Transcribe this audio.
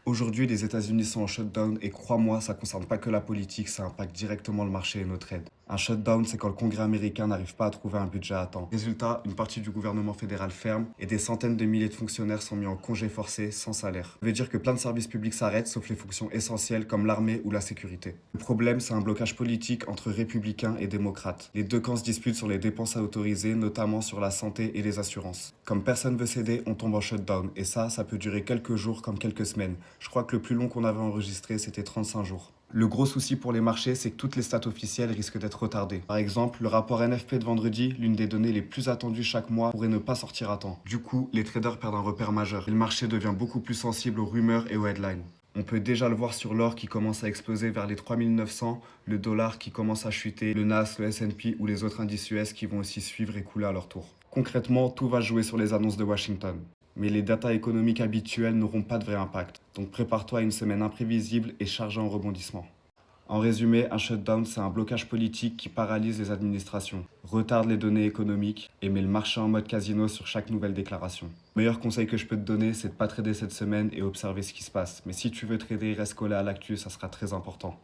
Aujourd'hui, les États-Unis sont en shutdown et crois-moi, ça concerne pas que la politique, ça impacte directement le marché et notre aide. Un shutdown, c'est quand le Congrès américain n'arrive pas à trouver un budget à temps. Résultat, une partie du gouvernement fédéral ferme et des centaines de milliers de fonctionnaires sont mis en congé forcé sans salaire. Ça veut dire que plein de services publics s'arrêtent sauf les fonctions essentielles comme l'armée ou la sécurité. Le problème, c'est un blocage politique entre républicains et démocrates. Les deux camps se disputent sur les dépenses à autoriser, notamment sur la santé et les assurances. Comme personne veut céder, on tombe en shutdown et ça peut durer quelques jours comme quelques semaines. Je crois que le plus long qu'on avait enregistré, c'était 35 jours. Le gros souci pour les marchés, c'est que toutes les stats officielles risquent d'être retardées. Par exemple, le rapport NFP de vendredi, l'une des données les plus attendues chaque mois, pourrait ne pas sortir à temps. Du coup, les traders perdent un repère majeur et le marché devient beaucoup plus sensible aux rumeurs et aux headlines. On peut déjà le voir sur l'or qui commence à exploser vers les 3900, le dollar qui commence à chuter, le Nas, le S&P ou les autres indices US qui vont aussi suivre et couler à leur tour. Concrètement, tout va jouer sur les annonces de Washington. Mais les datas économiques habituelles n'auront pas de vrai impact. Donc prépare-toi à une semaine imprévisible et chargée en rebondissements. En résumé, un shutdown, c'est un blocage politique qui paralyse les administrations, retarde les données économiques et met le marché en mode casino sur chaque nouvelle déclaration. Le meilleur conseil que je peux te donner, c'est de pas trader cette semaine et observer ce qui se passe. Mais si tu veux trader et reste collé à l'actu, ça sera très important.